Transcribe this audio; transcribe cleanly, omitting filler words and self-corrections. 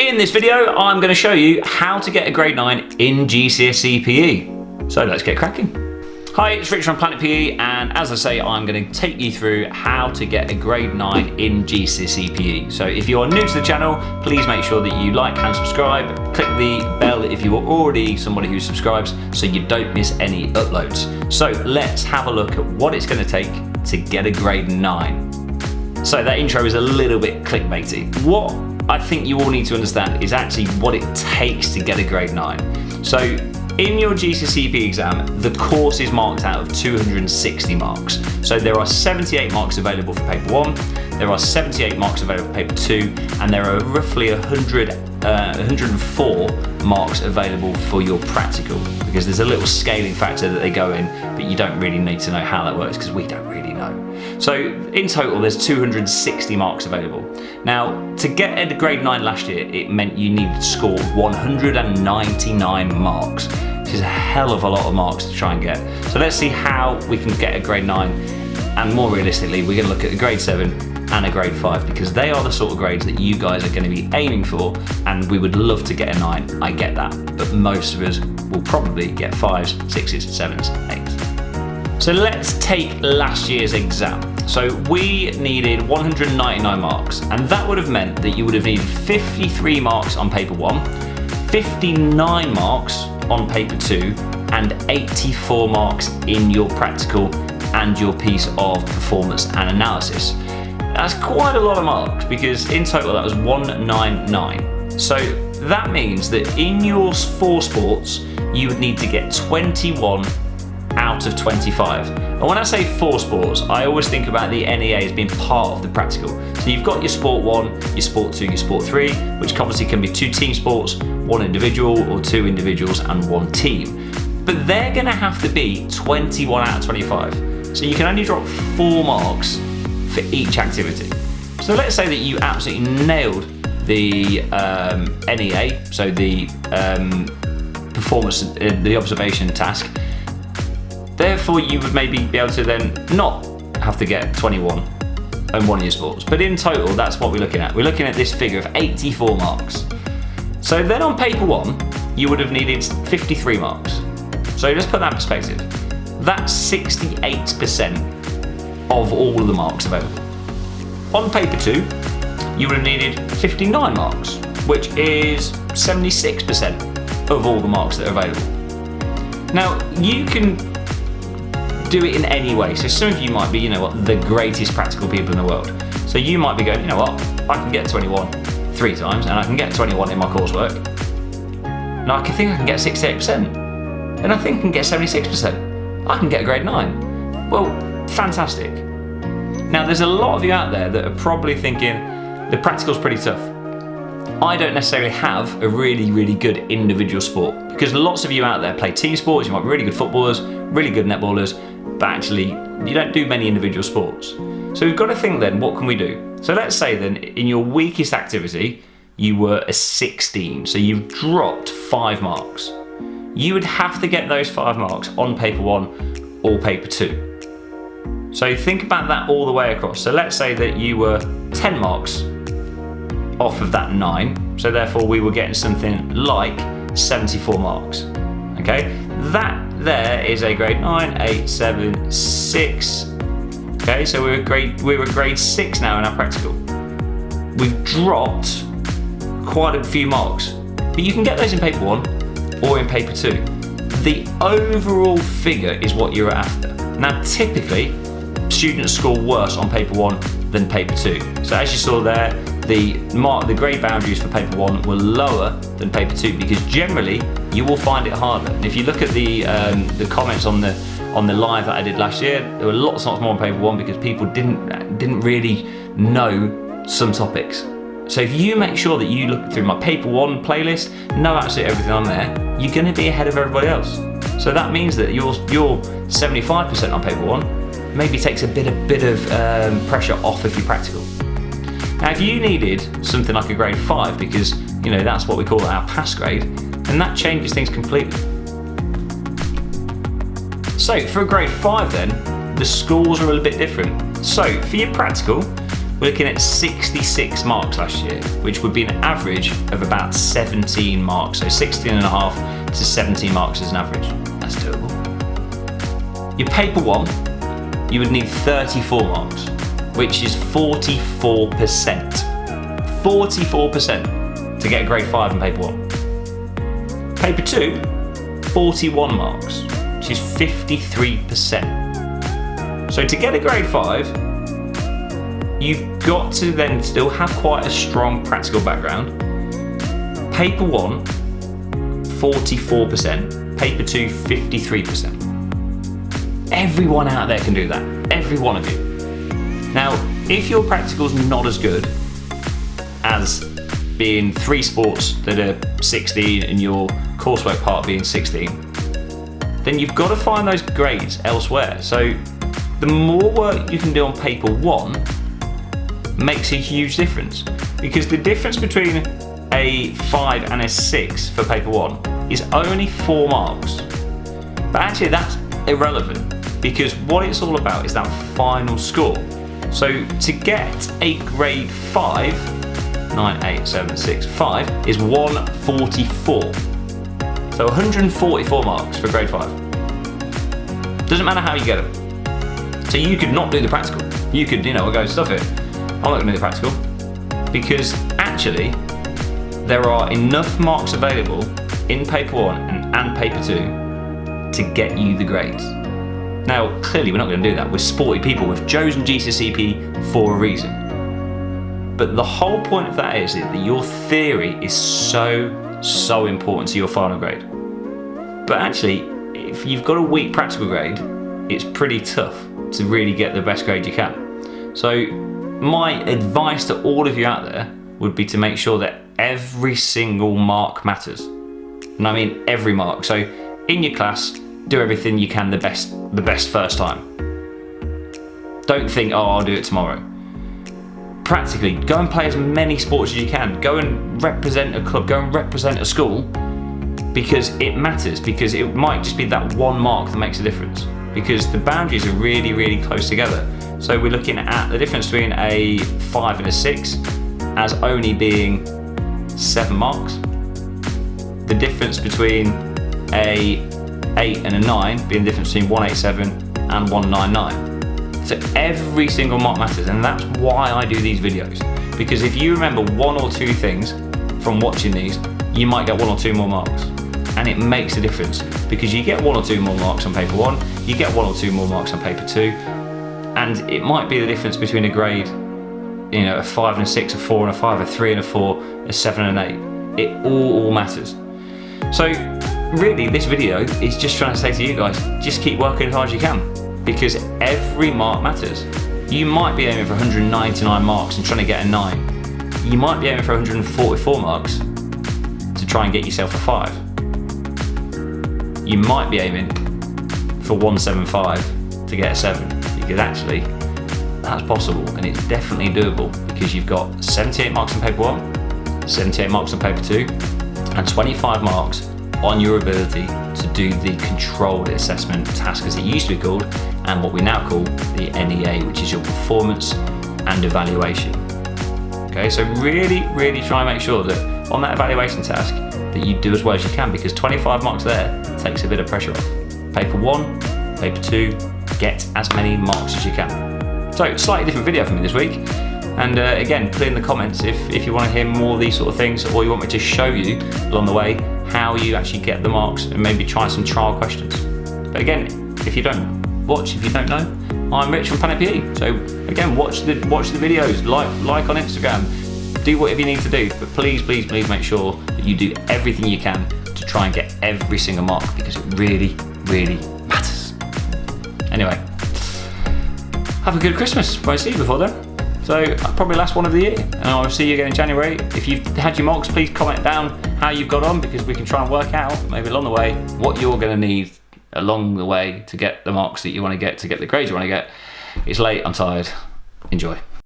In this video, I'm going to show you how to get a grade 9 in GCSE PE. So let's get cracking. Hi, it's Richard from Planet PE, and as I say, I'm going to take you through how to get a grade 9 in GCSE PE. So if you are new to the channel, please make sure that you like and subscribe. Click the bell if you are already somebody who subscribes so you don't miss any uploads. So let's have a look at what it's going to take to get a grade 9. So that intro is a little bit clickbaity. What I think you all need to understand is actually what it takes to get a grade 9. So in your GCSE PE exam, the course is marked out of 260 marks. So there are 78 marks available for paper 1, there are 78 marks available for paper 2, and there are roughly 104 marks available for your practical, because there's a little scaling factor that they go in, but you don't really need to know how that works because we don't really know. So in total, there's 260 marks available. Now, to get a grade 9 last year, it meant you needed to score 199 marks, which is a hell of a lot of marks to try and get. So let's see how we can get a grade 9, and more realistically, we're going to look at a grade 7 and a grade 5, because they are the sort of grades that you guys are going to be aiming for, and we would love to get a 9, I get that, but most of us will probably get 5s, 6s, 7s, 8s. So let's take last year's exam. So we needed 199 marks, and that would have meant that you would have needed 53 marks on paper 1, 59 marks on paper 2, and 84 marks in your practical and your piece of performance and analysis. That's quite a lot of marks, because in total that was 199. So that means that in your 4 sports, you would need to get 21 out of 25. And when I say 4 sports, I always think about the NEA as being part of the practical. So you've got your sport 1, your sport 2, your sport 3, which obviously can be 2 team sports, 1 individual, or 2 individuals and 1 team. But they're gonna have to be 21 out of 25. So you can only drop 4 marks for each activity. So let's say that you absolutely nailed the NEA, so the performance, the observation task. Therefore, you would maybe be able to then not have to get 21 on one of your sports. But in total, that's what we're looking at. We're looking at this figure of 84 marks. So then on paper 1, you would have needed 53 marks. So just put that in perspective. That's 68% of all of the marks available. On paper 2, you would have needed 59 marks, which is 76% of all the marks that are available. Now, you can do it in any way. So some of you might be, the greatest practical people in the world. So you might be going, I can get 21 3 times, and I can get 21 in my coursework. And I think I can get 68%. And I think I can get 76%. I can get a grade 9. Well, fantastic. Now, there's a lot of you out there that are probably thinking the practical's pretty tough. I don't necessarily have a really, really good individual sport, because lots of you out there play team sports. You might be really good footballers, really good netballers, but actually you don't do many individual sports. So we've got to think then, what can we do? So let's say then in your weakest activity, you were a 16, so you've dropped 5 marks. You would have to get those 5 marks on paper 1 or paper 2. So think about that all the way across. So let's say that you were 10 marks off of that 9, so therefore we were getting something like 74 marks. Okay, that there is a grade 9, 8, 7, 6. Okay, so we're grade 6 now in our practical. We've dropped quite a few marks, but you can get those in paper 1 or in paper 2. The overall figure is what you're after. Now, typically, students score worse on paper 1 than paper 2. So as you saw there, the grade boundaries for paper 1 were lower than paper 2, because generally you will find it harder. And if you look at the comments on the live that I did last year, there were lots more on paper 1 because people didn't really know some topics. So if you make sure that you look through my paper 1 playlist, know absolutely everything on there, you're going to be ahead of everybody else. So that means that your 75% on paper 1 maybe takes a bit of pressure off of your practical. Now, if you needed something like a grade 5, because that's what we call our pass grade, then that changes things completely. So for a grade 5 then, the scores are a little bit different. So for your practical, we're looking at 66 marks last year, which would be an average of about 17 marks. So 16.5 to 17 marks is an average. That's doable. Your paper 1, you would need 34 marks, which is 44%. 44% to get a grade 5 in paper 1. Paper 2, 41 marks, which is 53%. So to get a grade 5, you've got to then still have quite a strong practical background. Paper 1, 44%, paper 2, 53%. Everyone out there can do that, every one of you. Now, if your practical's not as good as being 3 sports that are 16 and your coursework part being 16, then you've got to find those grades elsewhere. So the more work you can do on paper 1 makes a huge difference, because the difference between a 5 and a 6 for paper 1 is only 4 marks. But actually that's irrelevant, because what it's all about is that final score. So to get a grade 5, 9, 8, 7, 6, 5 is 144. So 144 marks for grade 5. Doesn't matter how you get them. So you could not do the practical. You could, go stuff it. I'm not going to do the practical, because actually there are enough marks available in paper 1 and paper 2 to get you the grades. Now, clearly we're not going to do that. We're sporty people. We've chosen GCSEP for a reason. But the whole point of that is that your theory is so important to your final grade. But actually, if you've got a weak practical grade, it's pretty tough to really get the best grade you can. So my advice to all of you out there would be to make sure that every single mark matters. And I mean every mark. So in your class, do everything you can the best first time. Don't think, I'll do it tomorrow. Practically, go and play as many sports as you can. Go and represent a club, go and represent a school, because it matters, because it might just be that 1 mark that makes a difference, because the boundaries are really, really close together. So we're looking at the difference between a 5 and a 6 as only being 7 marks. The difference between a 8 and a 9 being the difference between 187 and 199. So every single mark matters, and that's why I do these videos. Because if you remember 1 or 2 things from watching these, you might get 1 or 2 more marks. And it makes a difference, because you get 1 or 2 more marks on paper 1, you get 1 or 2 more marks on paper 2, and it might be the difference between a grade, a 5 and a 6, a 4 and a 5, a 3 and a 4, a 7 and an 8. It all matters. So really, this video is just trying to say to you guys, just keep working as hard as you can, because every mark matters. You might be aiming for 199 marks and trying to get a 9. You might be aiming for 144 marks to try and get yourself a 5. You might be aiming for 175 to get a 7, because actually that's possible, and it's definitely doable, because you've got 78 marks on paper 1, 78 marks on paper 2, and 25 marks on your ability to do the controlled assessment task, as it used to be called, and what we now call the NEA, which is your performance and evaluation. Okay, so really, really try and make sure that on that evaluation task that you do as well as you can, because 25 marks there takes a bit of pressure off. Paper 1, paper 2, get as many marks as you can. So, slightly different video for me this week. And again, put in the comments if you want to hear more of these sort of things, or you want me to show you along the way how you actually get the marks, and maybe try some trial questions. But again, if you don't know, I'm Rich from Planet PE. So again, watch the videos, like on Instagram, do whatever you need to do, but please make sure that you do everything you can to try and get every single mark, because it really, really matters. Anyway, have a good Christmas. Won't see you before then. So probably last one of the year, and I'll see you again in January. If you've had your marks, please comment down how you've got on, because we can try and work out, maybe along the way, what you're going to need along the way to get the marks that you want to get the grades you want to get. It's late, I'm tired. Enjoy.